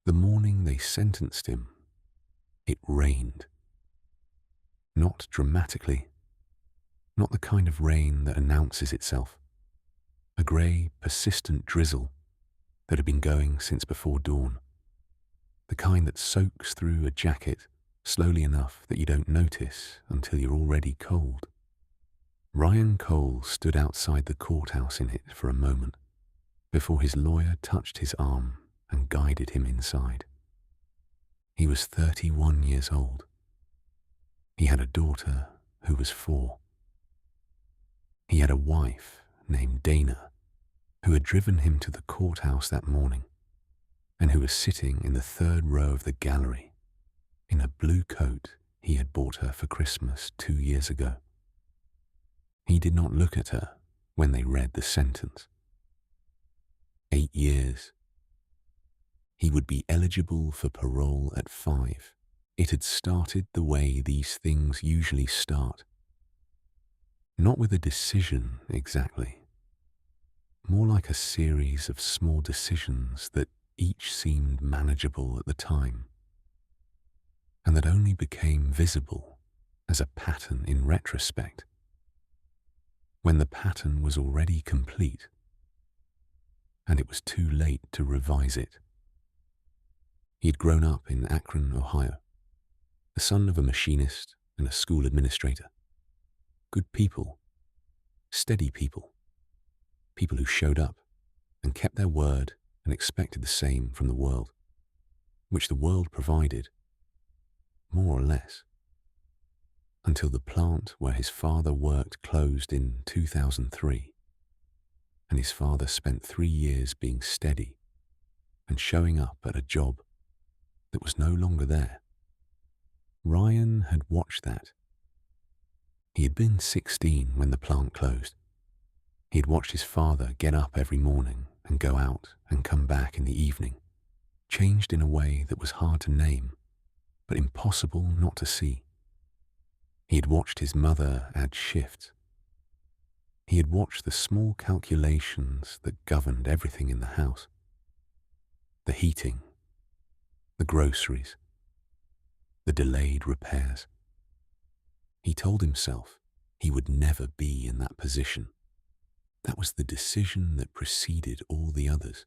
The morning they sentenced him, it rained. Not dramatically, not the kind of rain that announces itself. A grey, persistent drizzle that had been going since before dawn. The kind that soaks through a jacket slowly enough that you don't notice until you're already cold. Ryan Cole stood outside the courthouse in it for a moment before his lawyer touched his arm and guided him inside. He was 31 years old. He had a daughter who was 4. He had a wife named Dana who had driven him to the courthouse that morning and who was sitting in the 3rd row of the gallery in a blue coat he had bought her for Christmas 2 years ago. He did not look at her when they read the sentence. 8 years. He would be eligible for parole at 5. It had started the way these things usually start. Not with a decision exactly. More like a series of small decisions that each seemed manageable at the time, and that only became visible as a pattern in retrospect, when the pattern was already complete, and it was too late to revise it. He had grown up in Akron, Ohio, the son of a machinist and a school administrator. Good people, steady people, people who showed up and kept their word and expected the same from the world, which the world provided, more or less, until the plant where his father worked closed in 2003, and his father spent 3 years being steady and showing up at a job that was no longer there. Ryan had watched that. He had been 16 when the plant closed. He had watched his father get up every morning and go out and come back in the evening, changed in a way that was hard to name, but impossible not to see. He had watched his mother add shifts. He had watched the small calculations that governed everything in the house. The heating, the groceries, the delayed repairs. He told himself he would never be in that position. That was the decision that preceded all the others.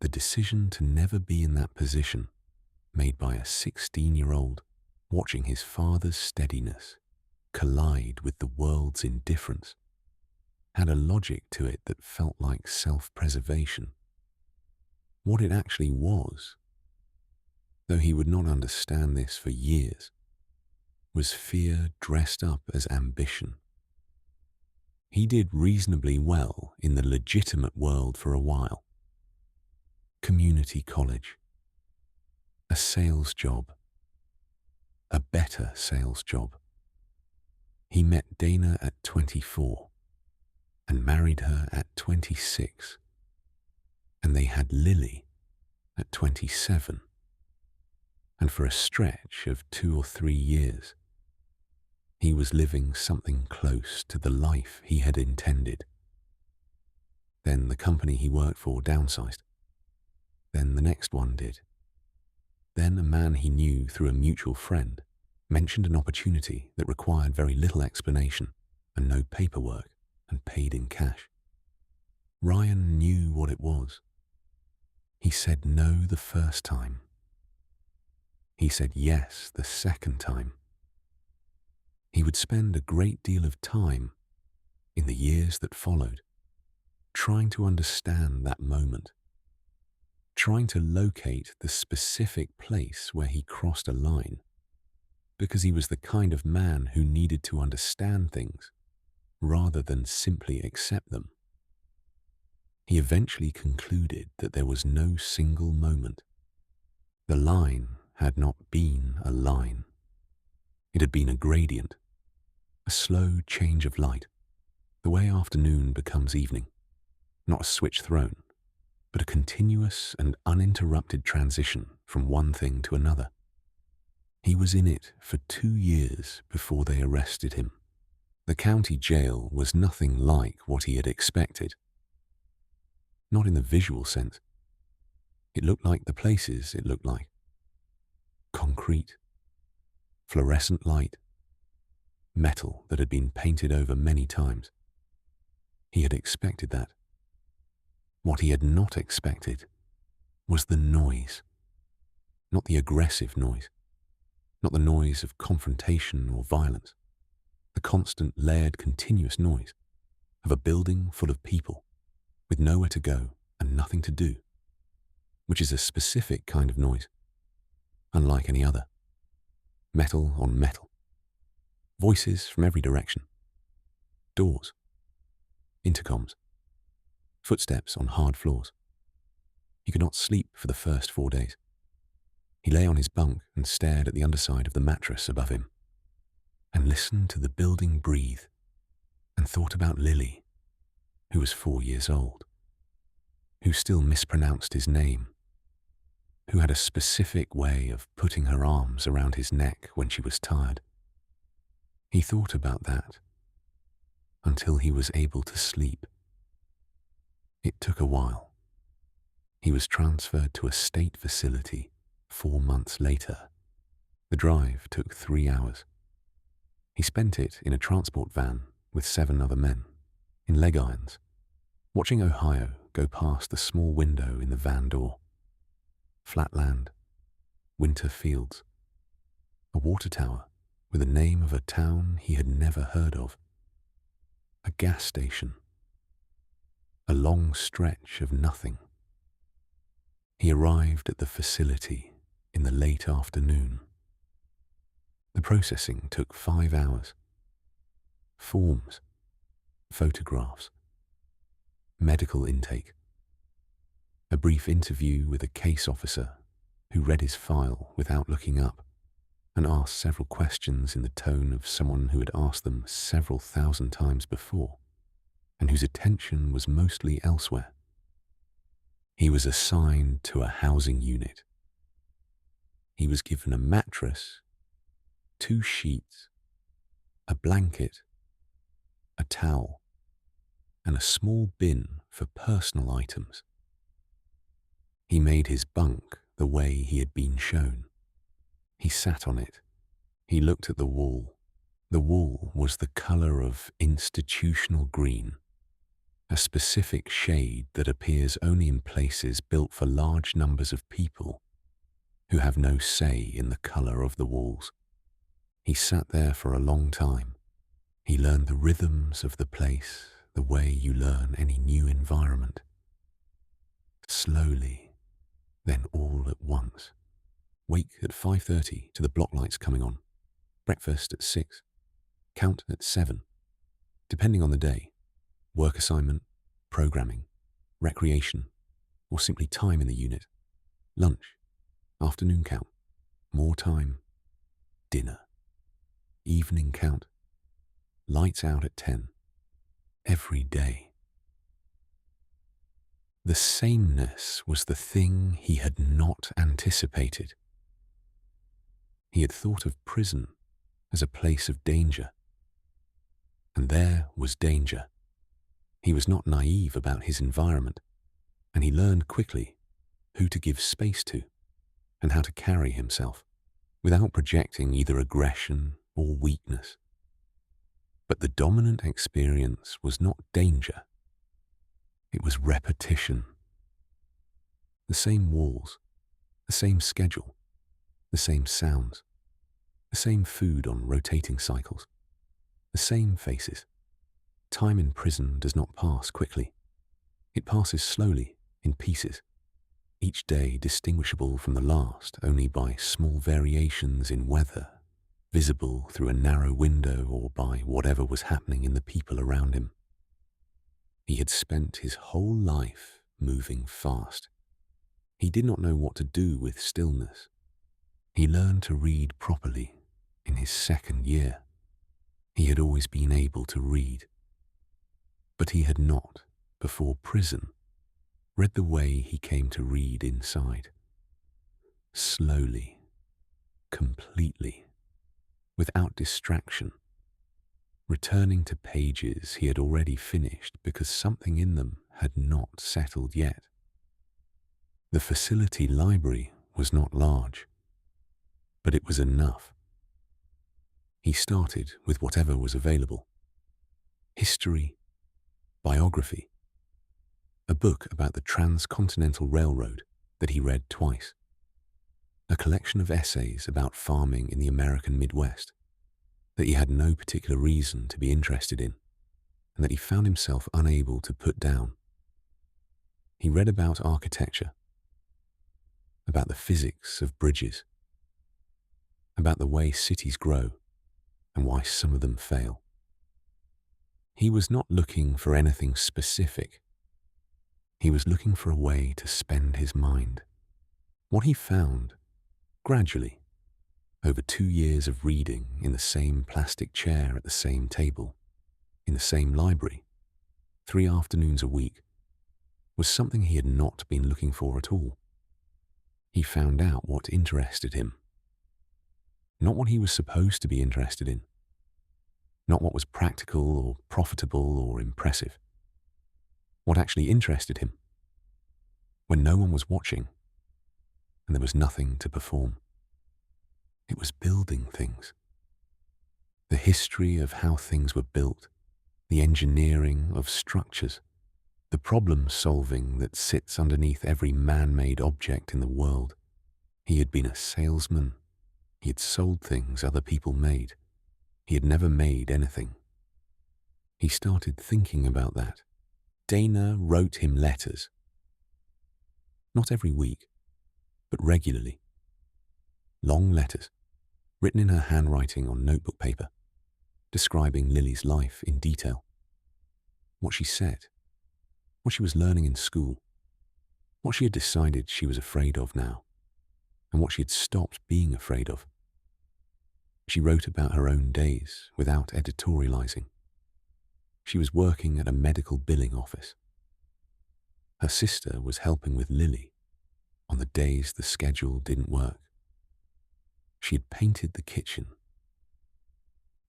The decision to never be in that position, made by a 16-year-old watching his father's steadiness collide with the world's indifference, had a logic to it that felt like self-preservation. What it actually was, though he would not understand this for years, was fear dressed up as ambition. He did reasonably well in the legitimate world for a while. Community college, a sales job, a better sales job. He met Dana at 24 and married her at 26, and they had Lily at 27, and for a stretch of 2 or 3 years, he was living something close to the life he had intended. Then the company he worked for downsized. Then the next one did. Then a man he knew through a mutual friend mentioned an opportunity that required very little explanation and no paperwork and paid in cash. Ryan knew what it was. He said no the first time. He said yes the second time. He would spend a great deal of time in the years that followed trying to understand that moment, trying to locate the specific place where he crossed a line, because he was the kind of man who needed to understand things rather than simply accept them. He eventually concluded that there was no single moment. The line had not been a line. It had been a gradient, a slow change of light, the way afternoon becomes evening, not a switch thrown, but a continuous and uninterrupted transition from one thing to another. He was in it for 2 years before they arrested him. The county jail was nothing like what he had expected. Not in the visual sense. It looked like the places it looked like. Concrete, fluorescent light, metal that had been painted over many times. He had expected that. What he had not expected was the noise. Not the aggressive noise. Not the noise of confrontation or violence. The constant, layered, continuous noise of a building full of people with nowhere to go and nothing to do, which is a specific kind of noise, unlike any other. Metal on metal. Voices from every direction. Doors. Intercoms. Footsteps on hard floors. He could not sleep for the first 4 days. He lay on his bunk and stared at the underside of the mattress above him, and listened to the building breathe, and thought about Lily, who was 4 years old, who still mispronounced his name, who had a specific way of putting her arms around his neck when she was tired. He thought about that until he was able to sleep. It took a while. He was transferred to a state facility 4 months later. The drive took 3 hours. He spent it in a transport van with 7 other men, in leg irons, watching Ohio go past the small window in the van door. Flat land, winter fields, a water tower with the name of a town he had never heard of, a gas station, a long stretch of nothing. He arrived at the facility in the late afternoon. The processing took 5 hours. Forms, photographs, medical intake, a brief interview with a case officer who read his file without looking up and asked several questions in the tone of someone who had asked them several thousand times before and whose attention was mostly elsewhere. He was assigned to a housing unit. He was given a mattress, 2 sheets, a blanket, a towel, and a small bin for personal items. He made his bunk the way he had been shown. He sat on it. He looked at the wall. The wall was the color of institutional green, a specific shade that appears only in places built for large numbers of people who have no say in the color of the walls. He sat there for a long time. He learned the rhythms of the place the way you learn any new environment. Slowly, then all at once. Wake at 5:30 to the block lights coming on. Breakfast at 6. Count at 7. Depending on the day, work assignment, programming, recreation, or simply time in the unit. Lunch, afternoon count, more time, dinner, evening count, lights out at 10. Every day. The sameness was the thing he had not anticipated. He had thought of prison as a place of danger. And there was danger. He was not naive about his environment, and he learned quickly who to give space to and how to carry himself without projecting either aggression or weakness. But the dominant experience was not danger. It was repetition. The same walls, the same schedule, the same sounds, the same food on rotating cycles, the same faces. Time in prison does not pass quickly. It passes slowly, in pieces, each day distinguishable from the last only by small variations in weather, visible through a narrow window or by whatever was happening in the people around him. He had spent his whole life moving fast. He did not know what to do with stillness. He learned to read properly in his 2nd year. He had always been able to read. But he had not, before prison, read the way he came to read inside. Slowly, completely, without distraction, returning to pages he had already finished because something in them had not settled yet. The facility library was not large, but it was enough. He started with whatever was available. History, biography, a book about the Transcontinental Railroad that he read twice, a collection of essays about farming in the American Midwest that he had no particular reason to be interested in and that he found himself unable to put down. He read about architecture, about the physics of bridges, about the way cities grow and why some of them fail. He was not looking for anything specific. He was looking for a way to spend his mind. What he found, gradually, over 2 years of reading in the same plastic chair at the same table, in the same library, 3 afternoons a week, was something he had not been looking for at all. He found out what interested him. Not what he was supposed to be interested in. Not what was practical or profitable or impressive. What actually interested him. When no one was watching and there was nothing to perform. It was building things. The history of how things were built, the engineering of structures, the problem solving that sits underneath every man-made object in the world. He had been a salesman. He had sold things other people made. He had never made anything. He started thinking about that. Dana wrote him letters. Not every week, but regularly. Long letters, written in her handwriting on notebook paper, describing Lily's life in detail. What she said, what she was learning in school, what she had decided she was afraid of now, and what she had stopped being afraid of. She wrote about her own days without editorializing. She was working at a medical billing office. Her sister was helping with Lily on the days the schedule didn't work. She had painted the kitchen.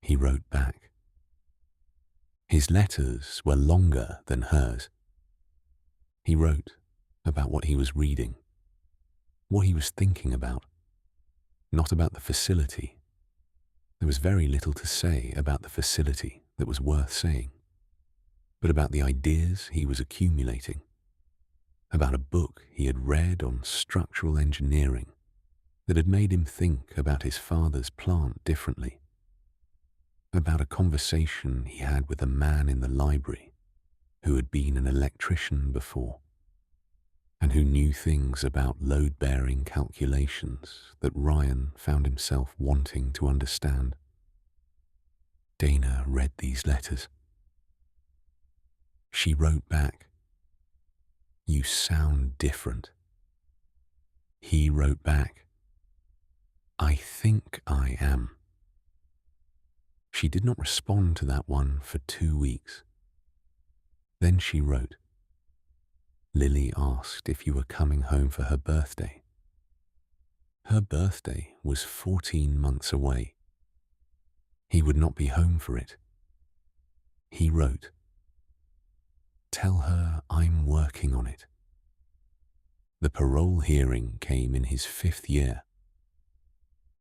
He wrote back. His letters were longer than hers. He wrote about what he was reading, what he was thinking about, not about the facility. There was very little to say about the facility that was worth saying, but about the ideas he was accumulating, about a book he had read on structural engineering that had made him think about his father's plant differently, about a conversation he had with a man in the library who had been an electrician before and who knew things about load-bearing calculations that Ryan found himself wanting to understand. Dana read these letters. She wrote back, "You sound different." He wrote back, "I think I am." She did not respond to that one for 2 weeks. Then she wrote, "Lily asked if you were coming home for her birthday." Her birthday was 14 months away. He would not be home for it. He wrote, "Tell her I'm working on it." The parole hearing came in his 5th year.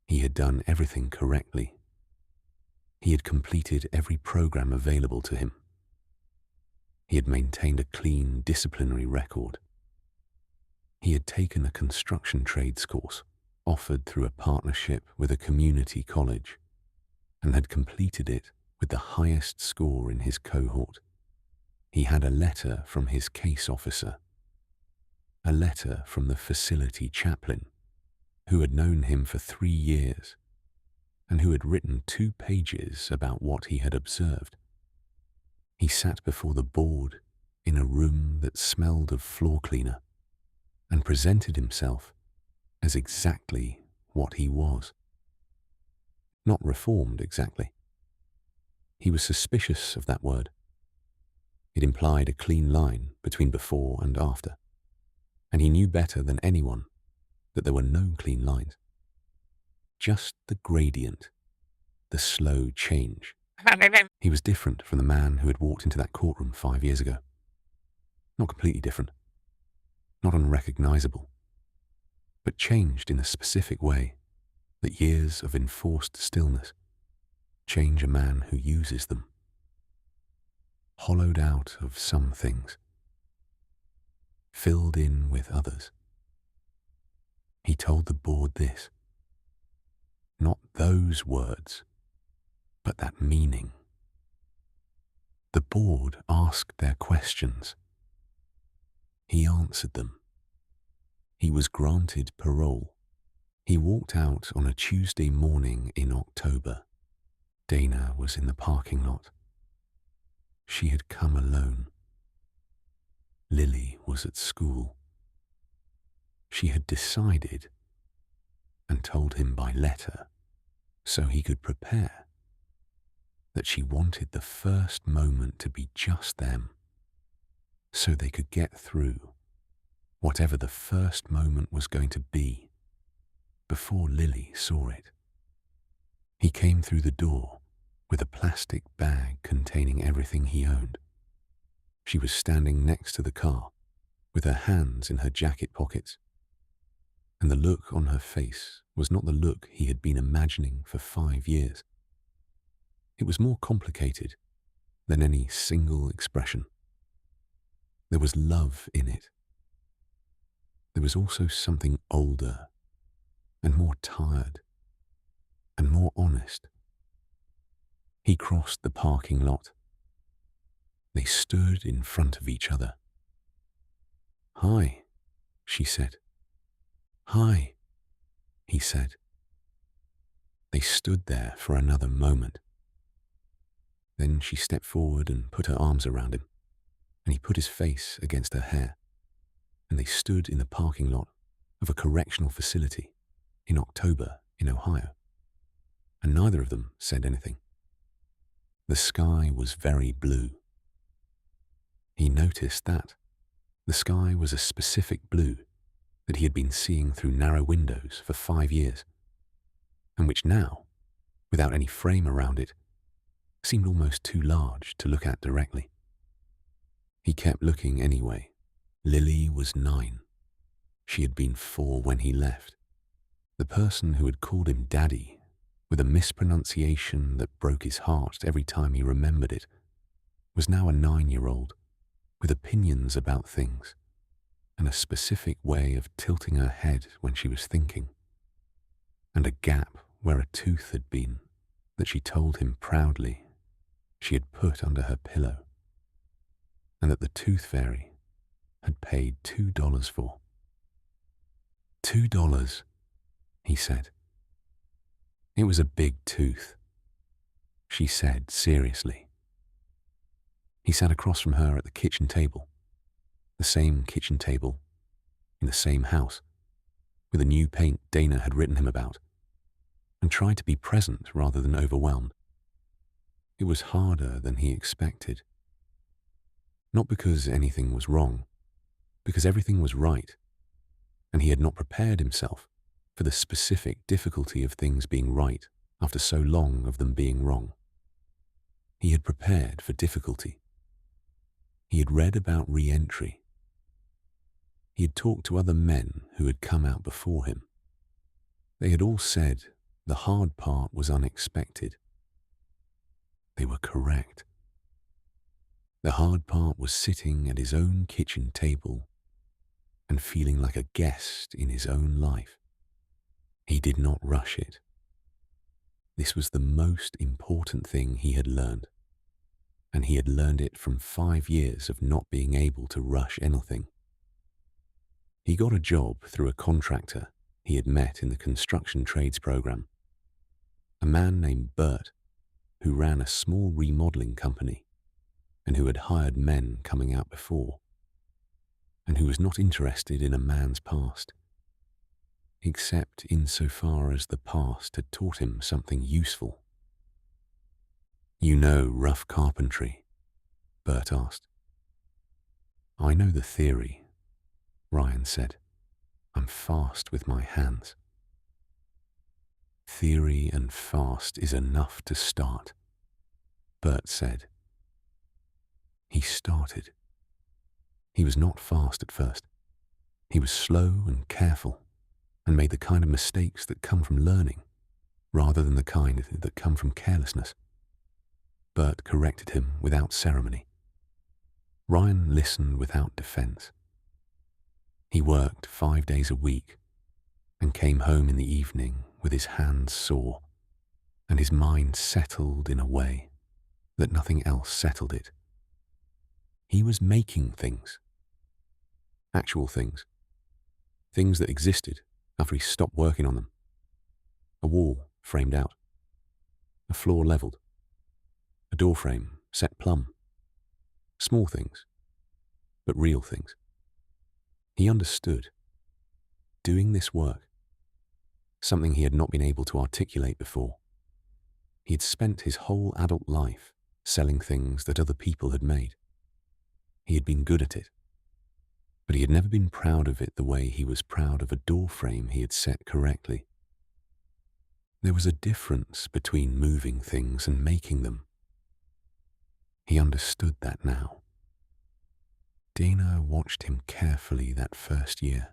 He had done everything correctly. He had completed every program available to him. He had maintained a clean disciplinary record. He had taken a construction trades course offered through a partnership with a community college and had completed it with the highest score in his cohort. He had a letter from his case officer, a letter from the facility chaplain, who had known him for 3 years and who had written 2 pages about what he had observed. He sat before the board in a room that smelled of floor cleaner and presented himself as exactly what he was. Not reformed exactly. He was suspicious of that word. It implied a clean line between before and after, and he knew better than anyone that there were no clean lines. Just the gradient, the slow change. He was different from the man who had walked into that courtroom 5 years ago. Not completely different. Not unrecognizable. but changed in a specific way that years of enforced stillness change a man who uses them. Hollowed out of some things, filled in with others. He told the board this: not those words, but that meaning. The board asked their questions. He answered them. He was granted parole. He walked out on a Tuesday morning in October. Dana was in the parking lot. She had come alone. Lily was at school. She had decided, and told him by letter, so he could prepare, that she wanted the first moment to be just them, so they could get through whatever the first moment was going to be before Lily saw it. He came through the door with a plastic bag containing everything he owned. She was standing next to the car with her hands in her jacket pockets, and the look on her face was not the look he had been imagining for 5 years. It was more complicated than any single expression. There was love in it. There was also something older and more tired and more honest. He crossed the parking lot. They stood in front of each other. "Hi," she said. "Hi," he said. They stood there for another moment. Then she stepped forward and put her arms around him, and he put his face against her hair, and they stood in the parking lot of a correctional facility in October in Ohio, and neither of them said anything. The sky was very blue. He noticed that the sky was a specific blue that he had been seeing through narrow windows for 5 years, and which now, without any frame around it, seemed almost too large to look at directly. He kept looking anyway. Lily was 9. She had been 4 when he left. The person who had called him Daddy, with a mispronunciation that broke his heart every time he remembered it, was now a 9-year-old with opinions about things and a specific way of tilting her head when she was thinking, and a gap where a tooth had been that she told him proudly she had put under her pillow, and that the tooth fairy had paid $2 for. $2, he said. It was a big tooth, she said seriously. He sat across from her at the kitchen table, the same kitchen table in the same house, with a new paint Dana had written him about, and tried to be present rather than overwhelmed. It was harder than he expected. Not because anything was wrong, because everything was right, and he had not prepared himself for the specific difficulty of things being right after so long of them being wrong. He had prepared for difficulty. He had read about re-entry. He had talked to other men who had come out before him. They had all said the hard part was unexpected. They were correct. The hard part was sitting at his own kitchen table and feeling like a guest in his own life. He did not rush it. This was the most important thing he had learned, and he had learned it from 5 years of not being able to rush anything. He got a job through a contractor he had met in the construction trades program, a man named Bert, who ran a small remodeling company and who had hired men coming out before, and who was not interested in a man's past, except insofar as the past had taught him something useful. "You know rough carpentry?" Bert asked. "I know the theory," Ryan said. "I'm fast with my hands." "Theory and fast is enough to start," Bert said. He started. He was not fast at first. He was slow and careful, and made the kind of mistakes that come from learning rather than the kind that come from carelessness. Bert corrected him without ceremony. Ryan listened without defense. He worked 5 days a week and came home in the evening with his hands sore and his mind settled in a way that nothing else settled it. He was making things. Actual things. Things that existed after he stopped working on them. A wall framed out. A floor levelled. A door frame set plumb. Small things, but real things. He understood. Doing this work, something he had not been able to articulate before. He had spent his whole adult life selling things that other people had made. He had been good at it, but he had never been proud of it the way he was proud of a door frame he had set correctly. There was a difference between moving things and making them. He understood that now. Dana watched him carefully that first year.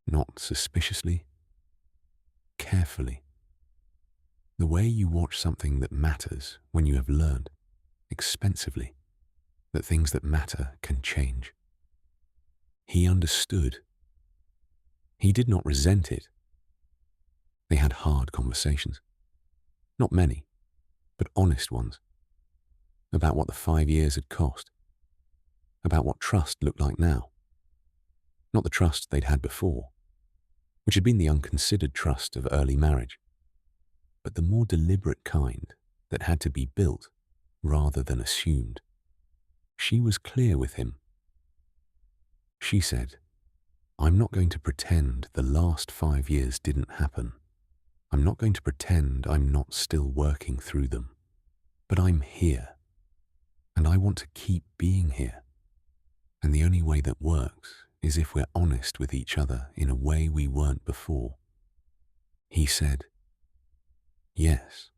Not suspiciously, carefully. The way you watch something that matters when you have learned, expensively, that things that matter can change. He understood. He did not resent it. They had hard conversations. Not many, but honest ones. About what the 5 years had cost. About what trust looked like now. Not the trust they'd had before, which had been the unconsidered trust of early marriage, but the more deliberate kind that had to be built rather than assumed. She was clear with him. She said, "I'm not going to pretend the last 5 years didn't happen. I'm not going to pretend I'm not still working through them. But I'm here, and I want to keep being here. And the only way that works is if we're honest with each other in a way we weren't before." He said, "Yes."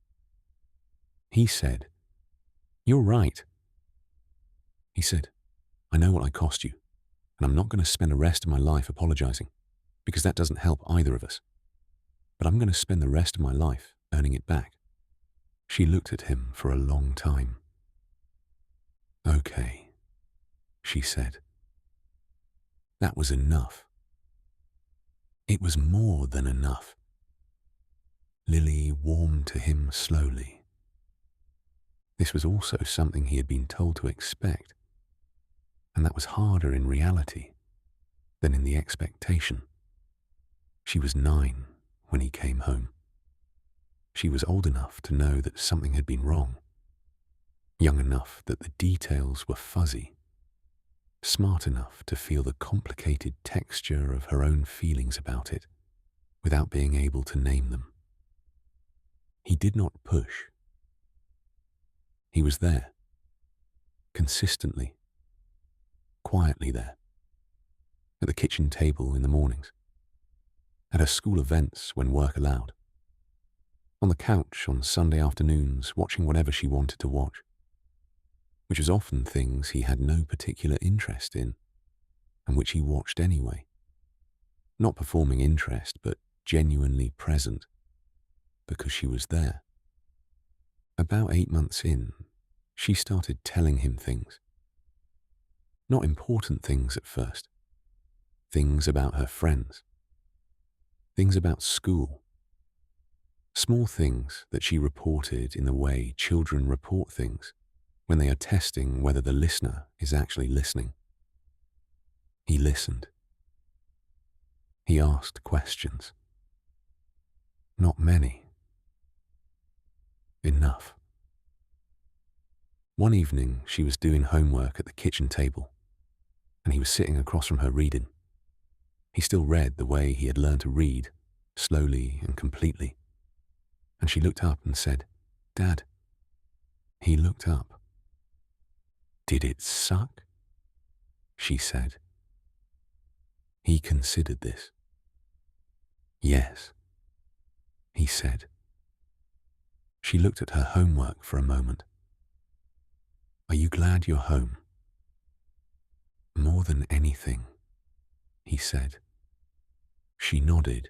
He said, "You're right." He said, "I know what I cost you, and I'm not going to spend the rest of my life apologizing, because that doesn't help either of us. But I'm going to spend the rest of my life earning it back." She looked at him for a long time. "Okay," she said. That was enough. It was more than enough. Lily warmed to him slowly. This was also something he had been told to expect, and that was harder in reality than in the expectation. She was 9 when he came home. She was old enough to know that something had been wrong, young enough that the details were fuzzy, smart enough to feel the complicated texture of her own feelings about it without being able to name them. He did not push. He was there, consistently, quietly there, at the kitchen table in the mornings, at her school events when work allowed, on the couch on Sunday afternoons watching whatever she wanted to watch, which was often things he had no particular interest in, and which he watched anyway. Not performing interest, but genuinely present, because she was there. About 8 months in, she started telling him things. Not important things at first. Things about her friends. Things about school. Small things that she reported in the way children report things when they are testing whether the listener is actually listening. He listened. He asked questions. Not many. Enough. One evening, she was doing homework at the kitchen table, and he was sitting across from her reading. He still read the way he had learned to read, slowly and completely. And she looked up and said, "Dad." He looked up. "Did it suck?" she said. He considered this. "Yes," he said. She looked at her homework for a moment. "Are you glad you're home?" "More than anything," he said. She nodded,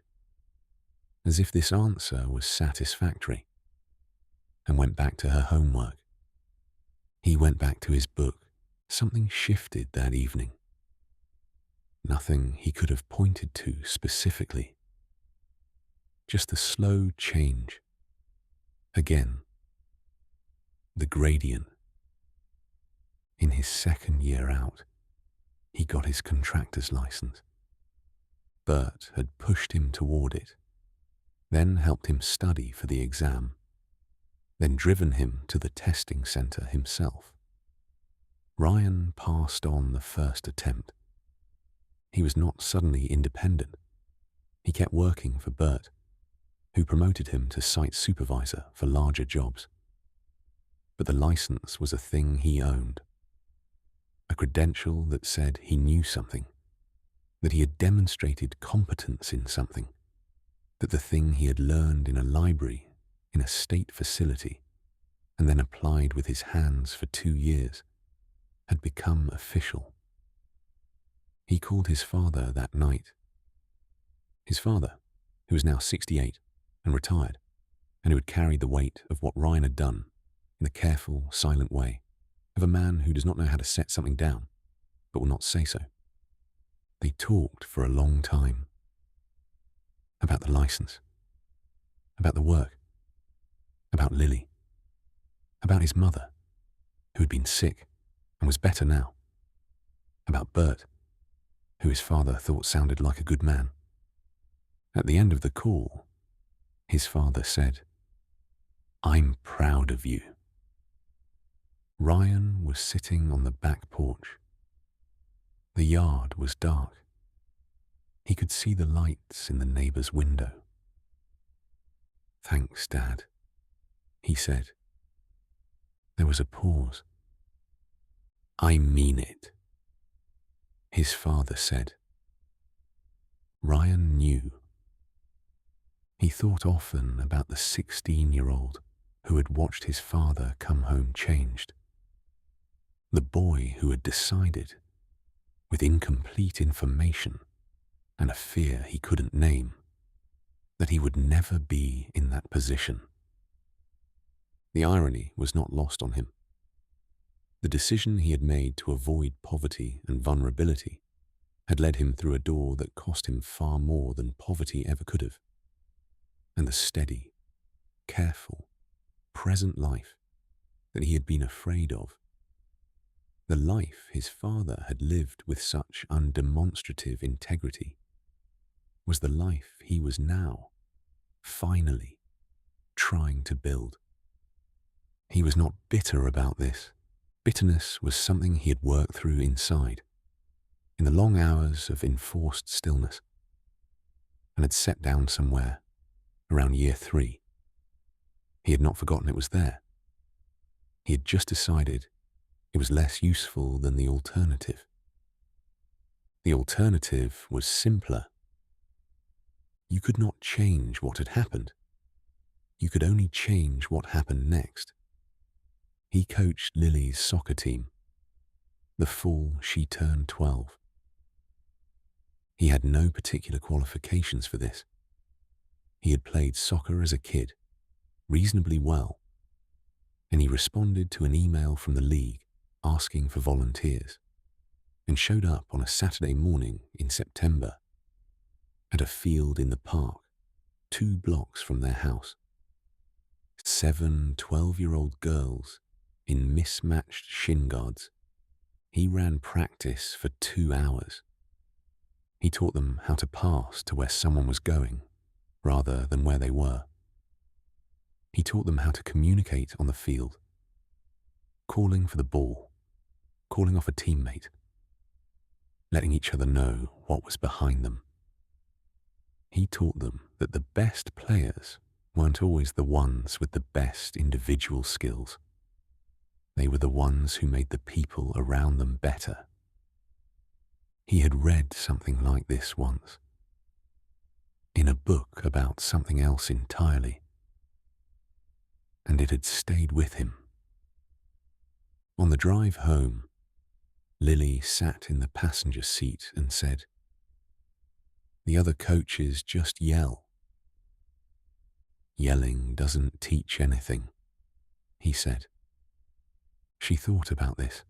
as if this answer was satisfactory, and went back to her homework. He went back to his book. Something shifted that evening. Nothing he could have pointed to specifically. Just a slow change. Again, the gradient. In his second year out, he got his contractor's license. Bert had pushed him toward it, then helped him study for the exam, then driven him to the testing center himself. Ryan passed on the first attempt. He was not suddenly independent. He kept working for Bert, who promoted him to site supervisor for larger jobs. But the license was a thing he owned, a credential that said he knew something, that he had demonstrated competence in something, that the thing he had learned in a library, in a state facility, and then applied with his hands for 2 years, had become official. He called his father that night. His father, who was now 68 and retired, and who had carried the weight of what Ryan had done in the careful, silent way of a man who does not know how to set something down, but will not say so. They talked for a long time. About the license, about the work, about Lily, about his mother, who had been sick and was better now, about Bert, who his father thought sounded like a good man. At the end of the call, his father said, "I'm proud of you." Ryan was sitting on the back porch. The yard was dark. He could see the lights in the neighbor's window. "Thanks, Dad," he said. There was a pause. "I mean it," his father said. Ryan knew. He thought often about the 16-year-old who had watched his father come home changed. The boy who had decided, with incomplete information and a fear he couldn't name, that he would never be in that position. The irony was not lost on him. The decision he had made to avoid poverty and vulnerability had led him through a door that cost him far more than poverty ever could have. And the steady, careful, present life that he had been afraid of, the life his father had lived with such undemonstrative integrity, was the life he was now, finally, trying to build. He was not bitter about this. Bitterness was something he had worked through inside, in the long hours of enforced stillness, and had set down somewhere around year 3. He had not forgotten it was there. He had just decided it was less useful than the alternative. The alternative was simpler. You could not change what had happened. You could only change what happened next. He coached Lily's soccer team. The fall she turned 12. He had no particular qualifications for this. He had played soccer as a kid, reasonably well, and he responded to an email from the league asking for volunteers, and showed up on a Saturday morning in September at a field in the park 2 blocks from their house. 7 12-year-old girls in mismatched shin guards. He ran practice for 2 hours. He taught them how to pass to where someone was going, rather than where they were. He taught them how to communicate on the field, calling for the ball, calling off a teammate, letting each other know what was behind them. He taught them that the best players weren't always the ones with the best individual skills. They were the ones who made the people around them better. He had read something like this once, in a book about something else entirely, and it had stayed with him. On the drive home, Lily sat in the passenger seat and said, The other coaches just yell. Yelling doesn't teach anything, he said. She thought about this.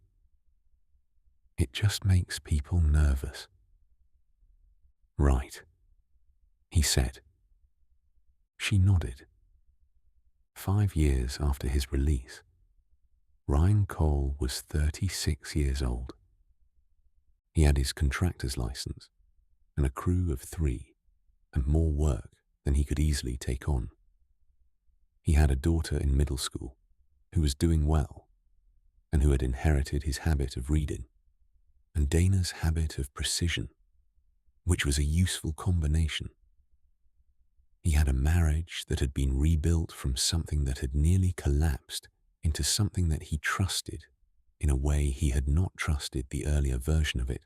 It just makes people nervous. Right, he said. She nodded. 5 years after his release, Ryan Cole was 36 years old. He had his contractor's license and a crew of 3 and more work than he could easily take on. He had a daughter in middle school who was doing well and who had inherited his habit of reading and Dana's habit of precision, which was a useful combination. He had a marriage that had been rebuilt from something that had nearly collapsed into something that he trusted in a way he had not trusted the earlier version of it,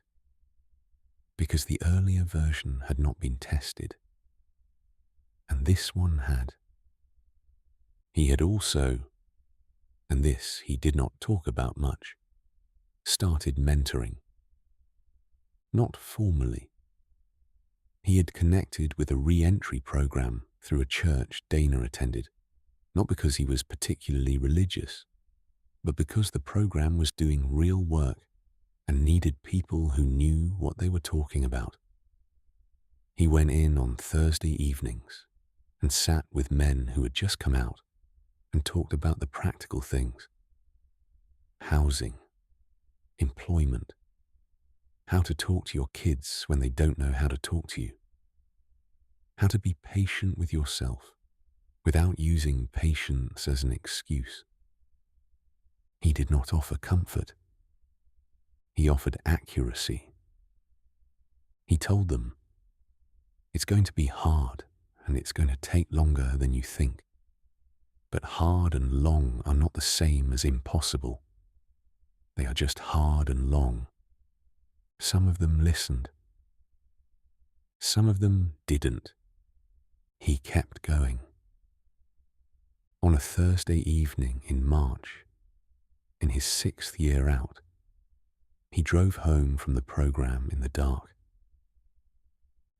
because the earlier version had not been tested, and this one had. He had also, and this he did not talk about much, started mentoring. Not formally. He had connected with a re-entry program through a church Dana attended, not because he was particularly religious, but because the program was doing real work and needed people who knew what they were talking about. He went in on Thursday evenings and sat with men who had just come out and talked about the practical things: housing, employment, how to talk to your kids when they don't know how to talk to you, how to be patient with yourself without using patience as an excuse. He did not offer comfort. He offered accuracy. He told them, it's going to be hard and it's going to take longer than you think. But hard and long are not the same as impossible. They are just hard and long. Some of them listened. Some of them didn't. He kept going. On a Thursday evening in March, in his 6th year out, he drove home from the program in the dark.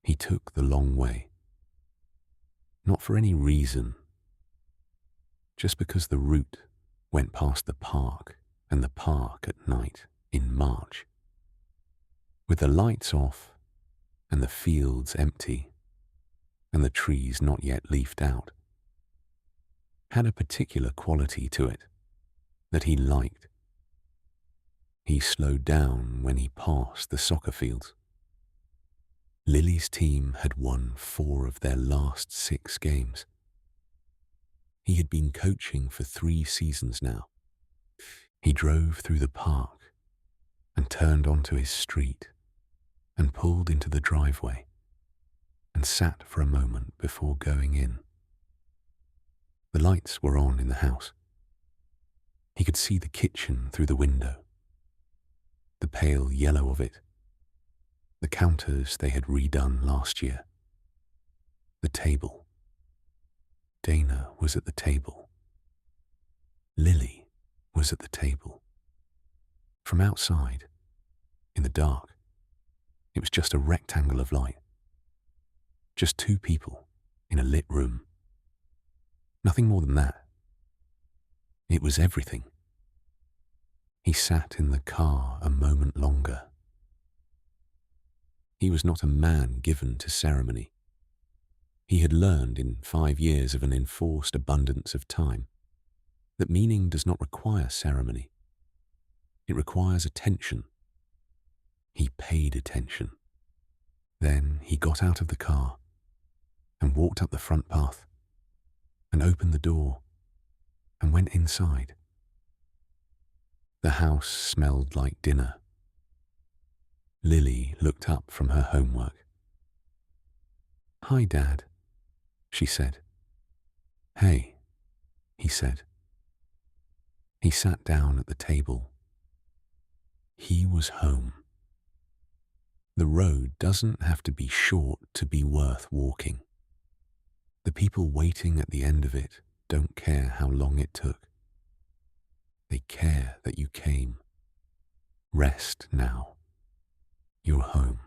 He took the long way. Not for any reason, just because the route went past the park and the park at night in March. With the lights off and the fields empty and the trees not yet leafed out, had a particular quality to it that he liked. He slowed down when he passed the soccer fields. Lily's team had won 4 of their last 6 games. He had been coaching for 3 seasons now. He drove through the park and turned onto his street and pulled into the driveway and sat for a moment before going in. The lights were on in the house. He could see the kitchen through the window, the pale yellow of it, the counters they had redone last year, the table. Dana was at the table. Lily was at the table. From outside, in the dark, it was just a rectangle of light. Just 2 people in a lit room. Nothing more than that. It was everything. He sat in the car a moment longer. He was not a man given to ceremony. He had learned in 5 years of an enforced abundance of time that meaning does not require ceremony. It requires attention. He paid attention. Then he got out of the car and walked up the front path and opened the door and went inside. The house smelled like dinner. Lily looked up from her homework. "Hi, Dad," she said. "Hey," he said. He sat down at the table. He was home. The road doesn't have to be short to be worth walking. The people waiting at the end of it don't care how long it took. They care that you came. Rest now. You're home.